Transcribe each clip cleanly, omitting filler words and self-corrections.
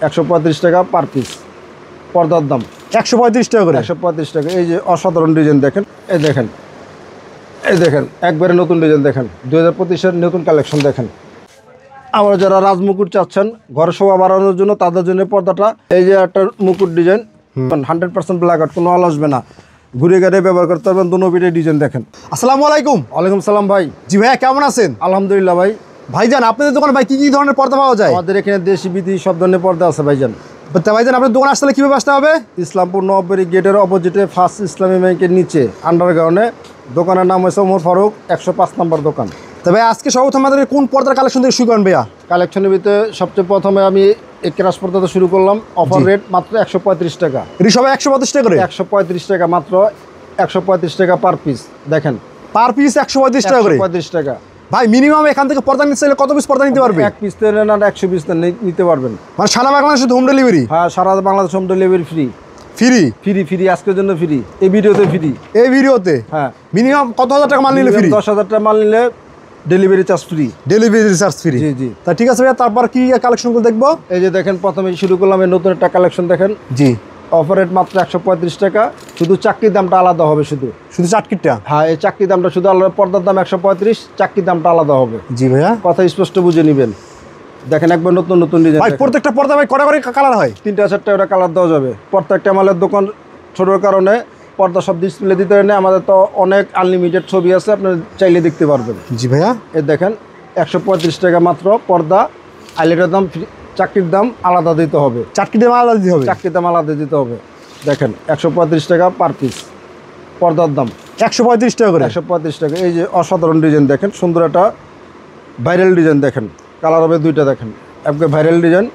135 টাকা per piece. পর্দার দাম 135 টাকা করে। 135 টাকা। এই যে অসাধারণ ডিজাইন দেখেন, এই দেখেন, এই দেখেন, একবারে নতুন ডিজাইন দেখেন, 2025-এর নতুন কালেকশন দেখেন। আবার যারা রাজমুকুট চাচ্ছেন ঘরে শোভা বাড়ানোর জন্য, তাদের জন্য পর্দাটা। এই যে একটা মুকুট ডিজাইন, 100% ব্ল্যাক আউট, কোনো আলো আসবে না, ঘুরে ঘুরে ব্যবহার করতে পারবেন। দুনো পিঠে ডিজাইন দেখেন। আসসালামু আলাইকুম। ওয়ালাইকুম সালাম ভাই। জি ভাইয়া, কেমন আছেন? আলহামদুলিল্লাহ ভাই। ভাইজান, আপনাদের দোকানে ভাই কি কি ধরনের পর্দা পাওয়া যায়? আমাদের এখানে দেশি বিদেশি সব ধরনের পর্দা আছে ভাইজান। ভাইজান, আপনার দোকানে আসলে কিভাবে আসতে হবে? ইসলামপুর নববাড়ি গেটের অপোজিটে ফার্স্ট ইসলামী ব্যাংকের নিচে আন্ডারগ্রাউন্ডে। দোকানের নাম হচ্ছে ওমর ফারুক, 105 নম্বর দোকান। তবে আজকে সর্বপ্রথম আমাদের কোন পর্দার কালেকশন থেকে শুরু করেন ভাইয়া? কালেকশনের ভিতরে সবচেয়ে প্রথমে আমি এই ক্রাশ পর্দাটা শুরু করলাম। অফার রেট মাত্র 135 টাকা। এটি সবাই 135 টাকা করে? 135 টাকা, মাত্র 135 টাকা পার পিস। দেখেন, পার পিস 135 টাকা করে। 135 টাকা। ভাই মিনিমাম এখান থেকে পর্দা নিতে চাইলে কত পিস পর্দা নিতে পারবে? এক পিস নেন আর 100 পিস নিতে পারবেন। মানে সারা বাংলাদেশে হোম ডেলিভারি? হ্যাঁ, সারা Bangladesh home delivery free. Free? Free free, আজকের জন্য ফ্রি, এই ভিডিওতে ফ্রি। এই ভিডিওতে? হ্যাঁ। মিনিমাম কত হাজার টাকা মাল নিলে ফ্রি? 10,000 টাকা মাল নিলে delivery charge free. Delivery charge free? জি জি। তা ঠিক আছে ভাইয়া, তারপর কি কালেকশনগুলো দেখবো? এই যে দেখেন, প্রথমে শুরু করলাম এই নতুন একটা কালেকশন দেখেন। জি। অফার রেট মাত্র 135 টাকা। শুধু চাকরির দামটা আলাদা হবে, শুধু চাটকিটটা? হ্যাঁ, এই চাকরির দামটা শুধু আলাদা। পর্দার দাম 135, চাকরির দামটা আলাদা হবে। জি ভাইয়া, কথা স্পষ্ট বুঝে নেবেন। দেখেন, একবার নতুন নতুন ডিজাইন। ভাই প্রত্যেকটা পর্দা ভাই কটা করে কালার হয়? 3টা 4টা কালার দেওয়া যাবে। প্রত্যেকটা মালের দোকান ছোটোর কারণে পর্দা সব ডিসপ্লে দিতে পারেন। আমাদের তো অনেক আনলিমিটেড ছবি আছে, আপনি চাইলে দেখতে পারবেন। জি ভাইয়া। এই দেখেন, 135 টাকা মাত্র পর্দা। আইলেটের দাম ফ্রি, চাকরির দাম আলাদা দিতে হবে। চাটকিটে মাল আলাদা দিতে হবে? চাকরির দাম আলাদা দিতে হবে। দেখেন, 135 টাকা পার পিস। পর্দার দাম 135 টাকা করে। 135 টাকা। এই যে অসাধারণ ডিজাইন দেখেন, সুন্দর একটা ভাইরাল ডিজাইন দেখেন। কালার হবে 2টা। দেখেন, একবার ভাইরাল ডিজাইন,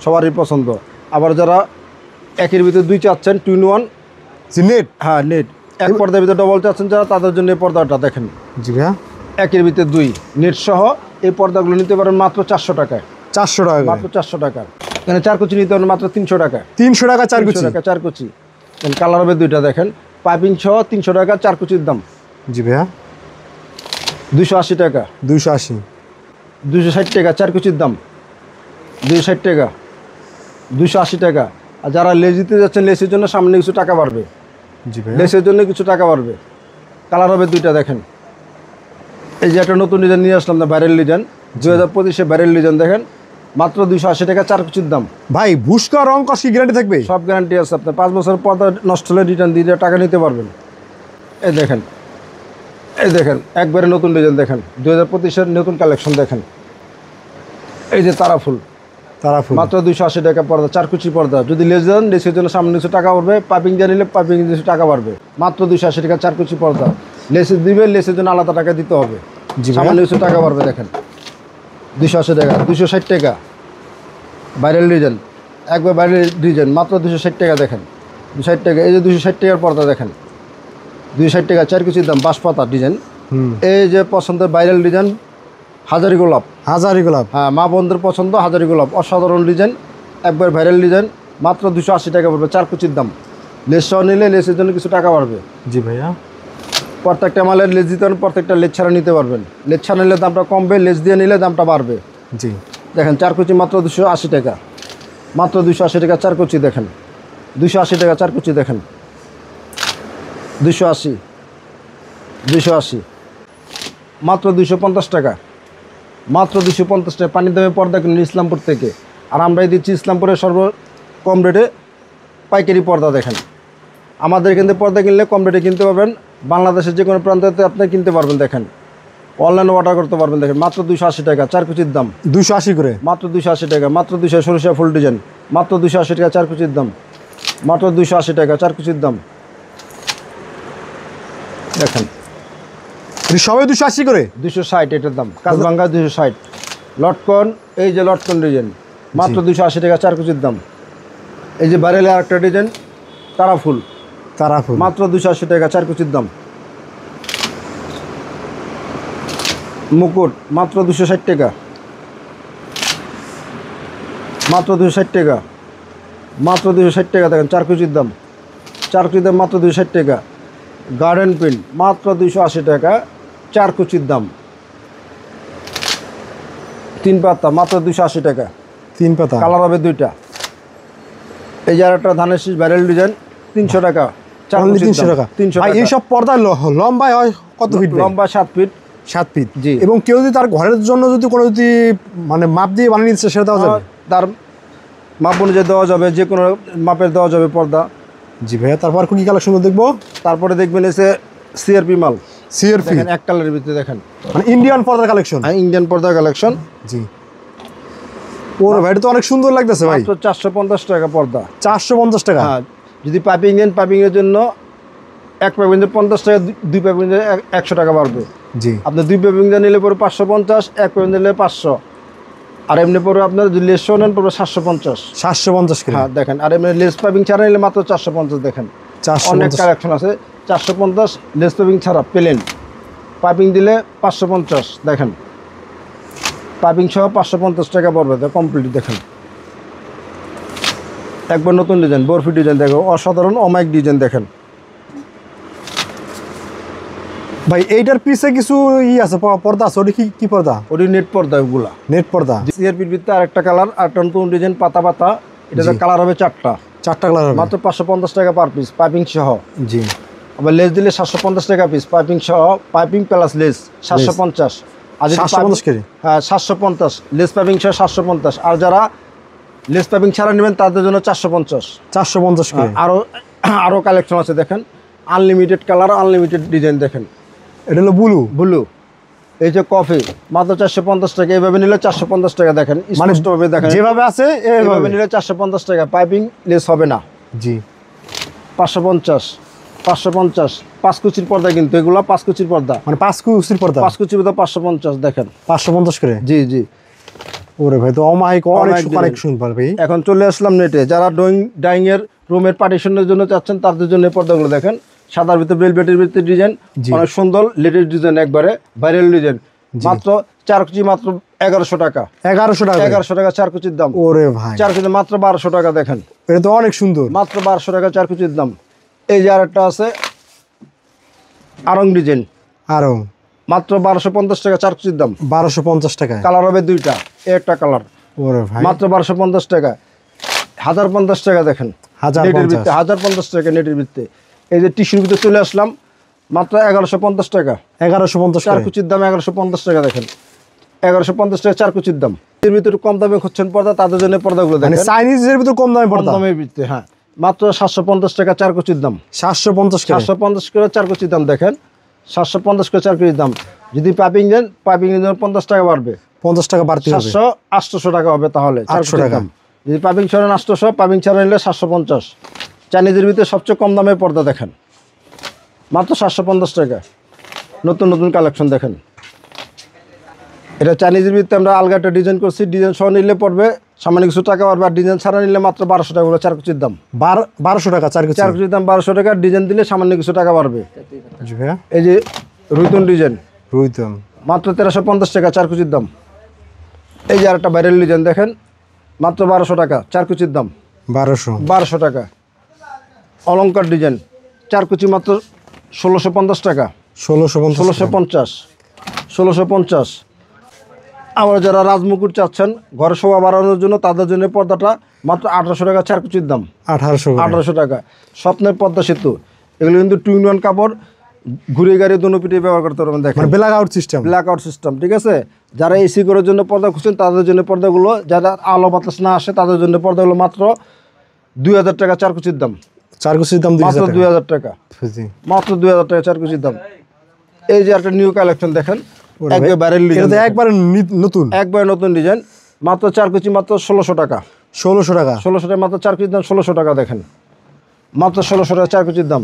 সবারই পছন্দ। আবার যারা একের ভিতরে 2 চাচ্ছেন, 2 in 1। G, net? হ্যাঁ, নেট। এক পর্দার ভিতরে ডবল চাচ্ছেন যারা, তাদের জন্য এই পর্দাটা দেখেন। জি ভাইয়া। একের ভিতরে 2 নেট সহ এই পর্দাগুলো নিতে পারেন মাত্র 400 টাকায়। 400 টাকা? মাত্র 400 টাকা। এখানে 4 কুচি নিতে পারেন মাত্র 300 টাকা। 300 টাকা 4 কুচি? 300 টাকা 4 কুচি। কালার হবে 2টা। দেখেন, পাইপিং সহ 300 টাকা 4 কুচির দাম। জি ভাইয়া। 280 টাকা। 280? 260 টাকা 4 কুচির দাম। 260 টাকা, 280 টাকা। আর যারা লেস দিতে যাচ্ছেন, লেসের জন্য সামনে কিছু টাকা বাড়বে। জি ভাইয়া। লেসের জন্য কিছু টাকা বাড়বে। কালার হবে 2টা। দেখেন, এই যে একটা নতুন ডিজাইন নিয়ে আসলাম, না ভাইরাল ডিজাইন, 2025-এ ভাইরাল ডিজাইন। দেখেন, মাত্র 280 টাকা 4 কুচির দাম। ভাই ভুসকা রং কষ কি গ্যারান্টি থাকবে? সব গ্যারান্টি আছে। আপনার 5 বছর পর্দা নষ্ট হলে রিটার্ন দিয়ে টাকা নিতে পারবেন। এই দেখেন, এই দেখেন, একবারে নতুন ডিজাইন দেখেন, 2025-এর নতুন কালেকশন দেখেন। এই যে তারাফুল, তারাফুল মাত্র 280 টাকা পর্দা, 4 কুচি পর্দা। যদি লেস দেন, লেসের জন্য সামনে কিছু টাকা বাড়বে। পাইপিং দিয়ে নিলে পাইপিং কিছু টাকা বাড়বে। মাত্র 280 টাকা 4 কুচি পর্দা। লেসে দিবে, লেসের জন্য আলাদা টাকা দিতে হবে। সামান্য কিছু টাকা বাড়বে। দেখেন, 280 টাকা। 260 টাকা ভাইরাল ডিজাইন, একবার ভাইরাল ডিজাইন, মাত্র 260 টাকা। দেখেন, 260 টাকা। এই যে 260 টাকার পর্দা দেখেন, 260 টাকা 4 কুচির দাম। 5 পাতা ডিজাইন। এই যে পছন্দের ভাইরাল ডিজাইন, হাজারি গোলাপ। হাজারি গোলাপ? হ্যাঁ, মা বন্ধুর পছন্দ হাজারি গোলাপ। অসাধারণ ডিজাইন, একবার ভাইরাল ডিজাইন, মাত্র 280 টাকা পড়বে 4 কুচির দাম। লেস সহ নিলে লেসের জন্য কিছু টাকা বাড়বে। জি ভাইয়া। প্রত্যেকটা মালের লেস দিতে পারেন, প্রত্যেকটা লেস ছাড়া নিতে পারবেন। লেস ছাড়া নিলে দামটা কমবে, লেস দিয়ে নিলে দামটা বাড়বে। জি। দেখেন, 4 কুচি মাত্র 280 টাকা। মাত্র 280 টাকা 4 কুচি। দেখেন, 280 টাকা 4 কুচি। দেখেন, 280, 280, মাত্র 250 টাকা। মাত্র 250 টাকা। পানির দামে পর্দা কিনুন ইসলামপুর থেকে। আর আমরাই দিচ্ছি ইসলামপুরের কম রেটে পাইকারি পর্দা। দেখেন, আমাদের এখান থেকে পর্দা কিনলে কম রেটে কিনতে পারবেন। বাংলাদেশের যে কোনো প্রান্তে আপনি কিনতে পারবেন। দেখেন, অনলাইনে অর্ডার করতে পারবেন। দেখেন, মাত্র 280 টাকা 4 কুচির দাম। 280 করে? মাত্র 280 টাকা। মাত্র 200 সরিষা ফুল ডিজাইন, মাত্র 280 টাকা 4 কুচির দাম। মাত্র 280 টাকা 4 কুচির দাম। দেখেন, সবাই 280 করে? 260 এটার দাম। কাজবাঙ্গা 260। লটকন, এই যে লটকন ডিজাইন, মাত্র 280 টাকা 4 কুচির দাম। এই যে ভাইরাল আরেকটা ডিজাইন, তারাফুল। তারাফুল মাত্র 280 টাকা 4 কুচির দাম। মুকুট, মাত্র 260 টাকা। মাত্র 260 টাকা। মাত্র 260 টাকা। দেখেন, 4 কুচির দাম। 4 কুচির দাম মাত্র 260 টাকা। গার্ডেন প্রিন্ট, মাত্র 280 টাকা 4 কুচির দাম। 3 পাতা, মাত্র 280 টাকা। 3 পাতা? কালার হবে 2টা। এই যে আরেকটা ধানের শীষ ভাইরাল ডিজাইন 300 টাকা, অনলি 300 টাকা। 300 ভাই টাকা। এইসব পর্দা লম্বায় হয় কত ফিট? লম্বা 7 ফিট। 7 ফিট। জি। এবং কেউ যদি তার ঘরের জন্য যদি কোনো যদি মানে মাপ দিয়ে বানিয়ে নিচ্ছে সেটা দেওয়া যাবে? তার মাপ অনুযায়ী দেওয়া যাবে, যে কোনো মাপের দেওয়া যাবে পর্দা। জি ভাইয়া, তারপর কি কালেকশন দেখবো? তারপরে দেখবেন এসে সিআরপি মাল, সিআরপি দেখেন এক কালারের ভিতরে, দেখেন মানে ইন্ডিয়ান পর্দার কালেকশন। ইন্ডিয়ান পর্দা কালেকশন। জি। ওরে ভাই, এটা তো অনেক সুন্দর লাগতেছে ভাই। মাত্র 450 টাকা পর্দা। 450 টাকা। হ্যাঁ, যদি পাইপিং নেন, পাইপিং এর জন্য এক পাইপিং 50 টাকা, দুই পাইপিং 100 টাকা বাড়বে। জি। আপনি দুই পাইপিং নিলে পরে 550, এক পাইপিং নিলে 500, আর এমনি পরে আপনার যদি লেস সহ নেন পড়বে 750। 750 করে। হ্যাঁ দেখেন, আর এমনি লেস পাইপিং ছাড়া নিলে মাত্র 450। দেখেন 450। অনেক কালেকশন আছে। 450 লেস পাইপিং ছাড়া, প্লেন পাইপিং দিলে 550। দেখেন পাইপিং সহ 550 টাকা পড়বে, কমপ্লিট। দেখেন একবার নতুন ডিজাইন, বরফি ডিজাইন, দেখো অসাধারণ অমায়িক ডিজাইন। দেখেন ভাই এইটার পিছে কিছু আছে, পর্দা আছে, ওটা কি পর্দা? ওটি নেট পর্দা, ওগুলা নেট পর্দা। সিআরপির ভিতরে আরেকটা কালার, আরেকটা নতুন ডিজাইন, পাতা পাতা। এটা কালার হবে 4টা, 4টা কালার হবে। মাত্র 550 টাকা পার পিস, পাইপিং সহ। জি। আবার লেস দিলে 750 টাকা পিস, পাইপিং সহ, পাইপিং প্লাস লেস 750। আর যদি 750 করে? হ্যাঁ 750, লেস পাইপিং সহ 750। আর যারা লেস পাইপিং ছাড়া নেবেন তাদের জন্য 450। 450 করে। আরও কালেকশন আছে। দেখেন আনলিমিটেড কালার, আনলিমিটেড ডিজাইন। দেখেন এটা হলো ব্লু। এই যে কফি, মাত্র 450 টাকা। এইভাবে নিলে 450 টাকা। দেখেন মানে স্পষ্টভাবে দেখেন, যেভাবে আছে এইভাবে নিলে 450 টাকা, পাইপিং লেস হবে না। জি। 550, 5 কুচির পর্দা, কিন্তু এগুলো 5 কুচির পর্দা, মানে 5 কুচির পর্দা। 5 কুচির পর্দা 550। দেখেন 550 করে। জি জি। ওরে ভাই, তো অনেক অনেক কালেকশন ভাই। এখন চলে আসলাম নেটে। যারা ডাইং এর রুমের পার্টিশনের জন্য চাচ্ছেন তাদের জন্য এই পর্দাগুলো দেখেন। সাদার ভিতরে বেলভেটের ভিতরে ডিজাইন, অনেক সুন্দর লেটেস্ট ডিজাইন, একবারে ভাইরাল ডিজাইন। মাত্র 4 কুচি, মাত্র 1100 টাকা। 1100 টাকা। 1100 টাকা 4 কুচির দাম। ওরে ভাই, 4 কুচি মাত্র 1200 টাকা। দেখেন এটা তো অনেক সুন্দর। মাত্র 1200 টাকা 4 কুচির দাম। এই যে আরেকটা আছে আরং ডিজাইন, আরো মাত্র 1250 টাকা 4 কুচির দাম। 1250 টাকা। কালার হবে 2টা, একটা কালার। ওরে ভাই, মাত্র 1250 টাকা। 1050 টাকা। দেখেন 1050 নেটের ভিত্তে 1050 টাকা নেটের ভিত্তে। এই যে টিস্যুর ভিতরে চলে আসলাম, মাত্র 1150 টাকা। 1150 4 টাকা। কুচির দাম 1150 টাকা। দেখেন 1150 টাকা 4 কুচির দাম। এর ভিতরে কম দামে খুঁজছেন পর্দা, তাদের জন্য পর্দাগুলো মানে দেখেন চাইনিজের ভিতর কম দামে কম পর্দা। দামের ভিত্তে। হ্যাঁ মাত্র 750 টাকা 4 কুচির দাম। 750 করে। 750 করে 4 কুচির দাম। দেখেন 750 করে 4 কুচির দাম। যদি পাইপিং দেন, পাইপিং এর জন্য 50 টাকা বাড়বে, 50 টাকা বাড়তি হবে। 800 টাকা হবে তাহলে 4 800 কুচির টাকা। দাম। যদি পাইপিং ছাড়া 800, পাইপিং ছাড়া নিলে 750। চাইনিজের ভিতরে সবচেয়ে কম দামের পর্দা। দেখেন মাত্র 750 টাকা। নতুন নতুন কালেকশন দেখেন। এটা চাইনিজের ভিতরে আমরা আলগা একটা ডিজাইন করছি, ডিজাইন সহ নিলে পড়বে সামান্য কিছু টাকা বাড়বে, আর ডিজাইন ছাড়া নিলে মাত্র 1200 টাকা। 4 কুচির দাম 1200 টাকা 4 কুচি। 4 কুচির দাম 1200 টাকা। ডিজাইন দিলে সামান্য কিছু টাকা বাড়বে। জি ভাইয়া। এই যে রুইতন ডিজাইন, রুইতন, মাত্র 1350 টাকা 4 কুচির দাম। এই যে আরেকটা ভাইরাল ডিজাইন দেখেন, মাত্র 1200 টাকা 4 কুচির দাম। 1200 টাকা। অলংকার ডিজাইন 4 কুচি, মাত্র 1650 টাকা। 1650। আবার যারা রাজমুকুট চাচ্ছেন ঘরে শোভা বাড়ানোর জন্য, তাদের জন্য পর্দাটা মাত্র 1800 টাকা 4 কুচির দাম। 1800 টাকা। স্বপ্নের পর্দা সেতু, এগুলো কিন্তু 2-in-1 কাপড়, ঘুরে গাড়ি দোনো পিঠে ব্যবহার করতে পারবেন। দেখেন black out system. Black out system, ঠিক আছে। যারা এসি করার জন্য পর্দা খুঁজছেন তাদের জন্য পর্দাগুলো, যারা আলো বাতাস না আসে তাদের জন্য পর্দাগুলো মাত্র 2000 টাকা 4 কুচির দাম। 4 কুচির দাম মাত্র 2000 টাকা। জি। মাত্র 2000 টাকা 4 কুচির দাম। এই যে একটা নিউ কালেকশন দেখেন, একবারে ভাইরাল ডিজাইন, এটা একবারে নতুন, একবারে নতুন ডিজাইন। মাত্র 4 কুচি, মাত্র 1600 টাকা। 1600 টাকা। 1600 টাকা মাত্র 4 কুচির দাম। 1600 টাকা। দেখেন মাত্র 1600 টাকা 4 কুচির দাম।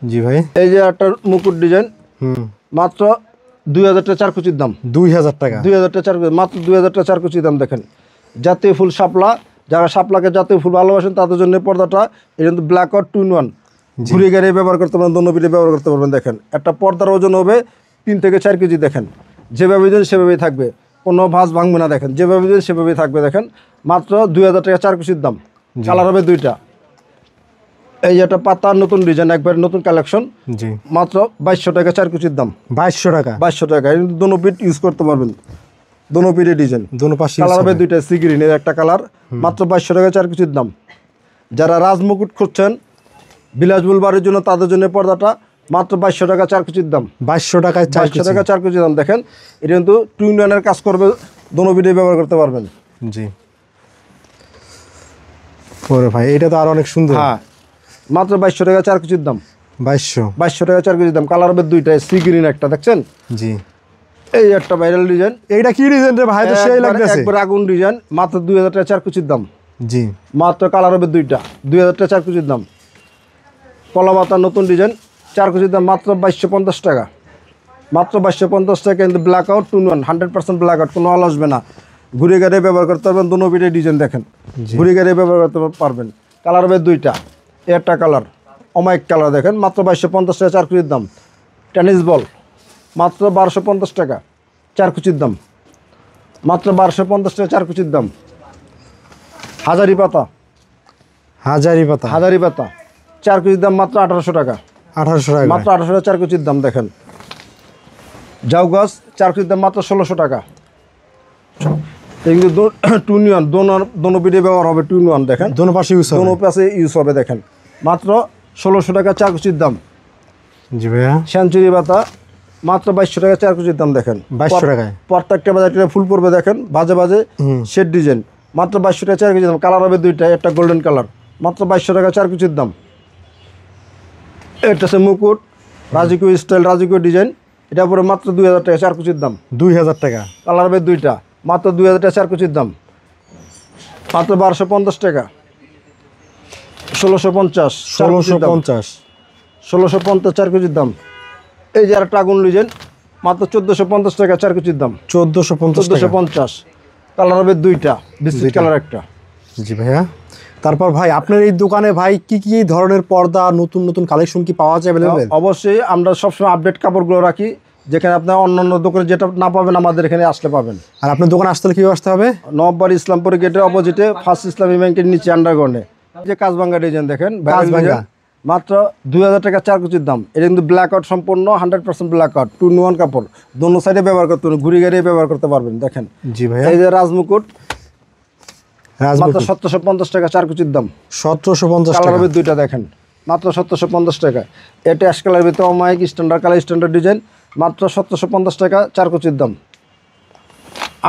জি ভাই। এই যে একটা মুকুট ডিজাইন, মাত্র 2000 টাকা 4 কুচির দাম। 2000 টাকা। 2000 টাকা 4 কুচি, মাত্র 2000 টাকা 4 কুচির দাম। দেখেন জাতীয় ফুল শাপলা, যারা শাপলাকে জাতীয় ফুল ভালোবাসেন তাদের জন্য পর্দাটা। এটা কিন্তু ব্ল্যাক আউট 2-in-1, ঘুরে গাড়ি ব্যবহার করতে পারবেন, দোনো পিঠে ব্যবহার করতে পারবেন। দেখেন একটা পর্দার ওজন হবে 3 থেকে 4 কেজি। দেখেন যেভাবে দেন সেভাবেই থাকবে, কোনো ভাঁজ ভাঙবে না। দেখেন যেভাবে দেন সেভাবেই থাকবে। দেখেন মাত্র 2000 টাকা 4 কুচির দাম। কালার হবে 2টা। এই যে একটা পাতার নতুন ডিজাইন, একবার নতুন কালেকশন, জি। মাত্র 2200 টাকা 4 কুচির দাম। 2200 টাকা। 2200 টাকা। কিন্তু দোনো পিঠ ইউজ করতে পারবেন, দোনো পিঠে ডিজাইন। দোনো পাশে কালার হবে 2টা, সি গ্রিনের একটা কালার। মাত্র 2200 টাকা 4 কুচির দাম। যারা রাজমুকুট খুঁজছেন বিলাসবহুল বাড়ির জন্য তাদের জন্য পর্দাটা মাত্র 2200 টাকা 4 কুচির দাম। 2200 টাকায় 2200 টাকা 4 কুচির দাম। দেখেন এটা কিন্তু 2-in-1 কাজ করবে, দোনো ভিডিও ব্যবহার করতে পারবেন। জি ওরে ভাই এটা তো আর অনেক সুন্দর। হ্যাঁ মাত্র 2200 টাকা 4 কুচির দাম। 2200 টাকা 4 কুচির দাম। কালার হবে দুইটা, সি গ্রিন একটা, দেখছেন? জি এই একটা ভাইরাল ডিজাইন। এইটা কি ডিজাইন রে ভাই? তো সেই লাগতেছে একবার আগুন ডিজাইন, মাত্র 2000 টাকা 4 কুচির দাম। জি মাত্র কালার হবে দুইটা, 2000 টাকা 4 কুচির দাম। কলা পাতা নতুন ডিজাইন, 4 কুচির দাম মাত্র 2250 টাকা। মাত্র 2250 টাকা। কিন্তু black out 2-in-1, 100% black out, কোনো আলো আসবে না। ঘুরে গাড়ি ব্যবহার করতে পারবেন, দোনো পিঠে ডিজাইন দেখেন, ঘুরে গাড়ি ব্যবহার করতে পারবেন। কালার হবে দুইটা, একটা কালার অমাইক কালার দেখেন, মাত্র 2250 টাকা 4 কুচির দাম। টেনিস বল মাত্র 1250 টাকা 4 কুচির দাম। মাত্র 1250 টাকা 4 কুচির দাম। হাজারি পাতা হাজারি পাতা 4 কুচির দাম মাত্র 1800 টাকা। 1800 টাকা মাত্র 1800 টাকা 4 কুচির দাম। দেখেন জাউ গাছ 4 কুচির দাম মাত্র 1600 টাকা। কিন্তু 2-in-1 দোনো পিঠে ব্যবহার হবে, 2-in-1 দেখেন, দোনো পাশে ইউজ হবে, দোনো পাশে ইউজ হবে। দেখেন মাত্র 1600 টাকা 4 কুচির দাম। জি ভাইয়া সেঞ্চুরি পাতা মাত্র 2200 টাকা 4 কুচির দাম। দেখেন 2200 টাকায় প্রত্যেকটা বাজারে ফুল পড়বে, দেখেন বাজে বাজে শেড ডিজাইন, মাত্র 2200 টাকা 4 কুচির দাম। কালার হবে দুইটা, একটা গোল্ডেন কালার, মাত্র 2200 টাকা 4 কুচির দাম। এটা হচ্ছে মুকুট রাজকীয় স্টাইল, রাজকীয় ডিজাইন, এটা পরে মাত্র 2000 টাকা 4 কুচির দাম। 2000 টাকা। কালার হবে দুইটা, মাত্র 2000 টাকা 4 কুচির দাম। মাত্র 1250 টাকা। 1650 1650 4 কুচির দাম। এই যে একটা আগুন ডিজাইন, মাত্র 1450 টাকা 4 কুচির দাম। 1450 কালার হবে দুইটা, বিস্কিট কালার একটা। জি ভাইয়া। তারপর ভাই আপনার এই দোকানে ভাই কি কি ধরনের পর্দা, নতুন নতুন কালেকশন কি পাওয়া যায় অ্যাভেলেবেল? অবশ্যই আমরা সবসময় আপডেট কাপড়গুলো রাখি, যেখানে আপনার অন্যান্য দোকানে যেটা না পাবেন আমাদের এখানে আসলে পাবেন। আর আপনার দোকানে আসতে হলে কীভাবে আসতে হবে? নববাড়ি ইসলামপুর গেটের অপোজিটে ফার্স্ট ইসলামী ব্যাংকের নিচে আন্ডারগ্রাউন্ডে যে কাজভাঙ্গা ডিজাইন দেখেন, কাজভাঙ্গা মাত্র 2000 টাকা 4 কুচির দাম। এটা কিন্তু ব্ল্যাক আউট, সম্পূর্ণ 100% ব্ল্যাক আউট, 2-in-1 কাপড়, দোনো সাইডে ব্যবহার করতে পারবেন, ঘুরি গাড়ি ব্যবহার করতে পারবেন। দেখেন জি ভাইয়া। এই যে রাজমুকুট মাত্র 1750 টাকা 4 কুচির দাম। 1750 কালার টাকা। হবে দুইটা, দেখেন মাত্র 1750 টাকা। এটা অ্যাশ কালার ভিতরে অমায়িক স্ট্যান্ডার্ড কালার, স্ট্যান্ডার্ড ডিজাইন, মাত্র 1750 টাকা 4 কুচির দাম।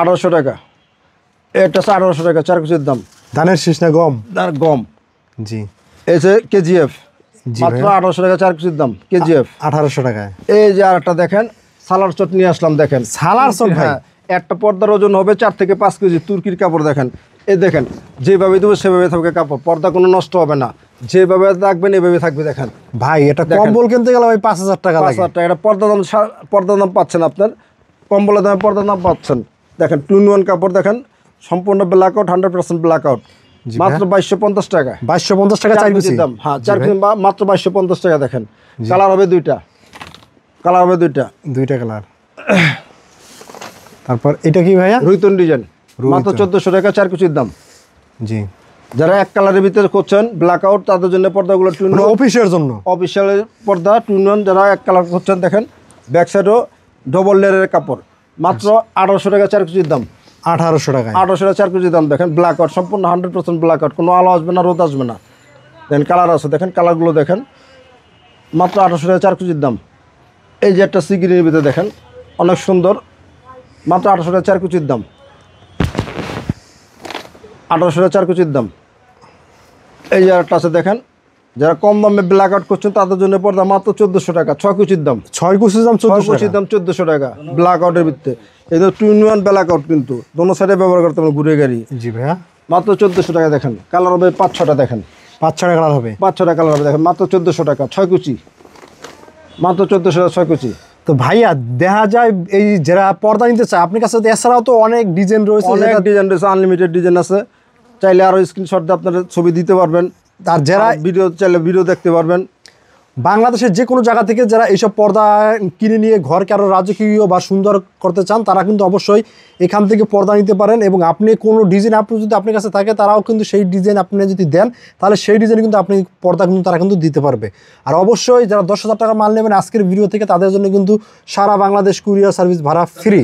1800 টাকা। এটা হচ্ছে 1800 টাকা 4 কুচির দাম। ধানের শীষ না গম? গম। জি। এই যে কেজিএফ জি মাত্র 1800 টাকা 4 কুচির দাম। কেজিএফ 1800 টাকায়। এই যে আরেকটা দেখেন সালার চট নিয়ে আসলাম, দেখেন সালার চট ভাই। হ্যাঁ, একটা পর্দার ওজন হবে 4 থেকে 5 কেজি, তুর্কির কাপড়। দেখেন এই দেখেন যেভাবে দেবো সেভাবে থাকবে কাপড়, পর্দা কোনো নষ্ট হবে না, যেভাবে থাকবেন এভাবে থাকবে। দেখেন ভাই এটা কম্বল কিনতে গেলে ভাই 5000 টাকা লাগে। 5000 টাকা। এটা পর্দার দাম পাচ্ছেন আপনার, কম্বলের দামে পর্দার দাম পাচ্ছেন। দেখেন 2-in-1 কাপড়, দেখেন সম্পূর্ণ ব্ল্যাক আউট, 100% ব্ল্যাক আউট, মাত্র 2250 টাকা। 2250 টাকা 4 কুচি দাম। হ্যাঁ 4 কুচি মাত্র 2250 টাকা। দেখেন কালার হবে দুইটা, কালার হবে দুইটা কালার। তারপর এটা কি ভাইয়া? রুইতন ডিজাইন, মাত্র 1400 টাকা 4 কুচির দাম। জি। যারা এক কালারের ভিতরে করছেন ব্ল্যাক আউট, তাদের জন্য পর্দাগুলো অফিসের জন্য, অফিসিয়াল পর্দা 2-in-1 যারা এক কালার করছেন। দেখেন ব্যাক সাইডও ডবল লেয়ারের কাপড়, মাত্র 1800 টাকা 4 কুচির দাম। 1800 টাকা। 1800 টাকা 4 কুচির দাম। দেখেন ব্ল্যাক আউট, সম্পূর্ণ 100% ব্ল্যাক আউট, কোনো আলো আসবে না, রোদ আসবে না। দেখেন কালার আছে, দেখেন কালারগুলো দেখেন, মাত্র 1800 টাকা 4 কুচির দাম। এই যে একটা সিগ্রিনের ভিতরে দেখেন অনেক সুন্দর, মাত্র 1800 টাকা 4 কুচির দাম। 1800 টাকা 4 কুচির দাম। এই যে একটা আছে দেখেন, যারা কম দামে ব্ল্যাক আউট করছেন তাদের জন্য পর্দা মাত্র 1400 টাকা 6 কুচির দাম। 6 কুচির দাম 1400 কুচির দাম 1400 টাকা ব্ল্যাক আউটের ভিতরে। এই তো 2-in-1 ব্ল্যাক আউট, কিন্তু দোনো সাইডে ব্যবহার করতে হবে ঘুরে গাড়ি। জি ভাইয়া। মাত্র 1400 টাকা। দেখেন কালার হবে 5-6টা, দেখেন 5-6টা কালার হবে, 5-6টা কালার হবে। দেখেন মাত্র 1400 টাকা 6 কুচি, মাত্র 1400 টাকা 6 কুচি। তো ভাইয়া দেখা যায় এই যারা পর্দা নিতে চায় আপনার কাছে, এছাড়াও তো অনেক ডিজাইন রয়েছে, অনেক ডিজাইন রয়েছে, আনলিমিটেড ডিজাইন আছে। চাইলে আরও স্ক্রিনশট দিয়ে আপনারা ছবি দিতে পারবেন, আর যারা ভিডিও চাইলে ভিডিও দেখতে পারবেন। বাংলাদেশের যে কোনো জায়গা থেকে যারা এইসব পর্দা কিনে নিয়ে ঘরকে আরও রাজকীয় বা সুন্দর করতে চান, তারা কিন্তু অবশ্যই এখান থেকে পর্দা নিতে পারেন। এবং আপনি কোনো ডিজাইন যদি আপনার কাছে থাকে, তারাও কিন্তু সেই ডিজাইন আপনি যদি দেন, তাহলে সেই ডিজাইন কিন্তু আপনি পর্দা কিন্তু তারা কিন্তু দিতে পারবে। আর অবশ্যই যারা 10,000 টাকা মাল নেবেন আজকের ভিডিও থেকে, তাদের জন্য কিন্তু সারা বাংলাদেশ কুরিয়ার সার্ভিস ভাড়া ফ্রি।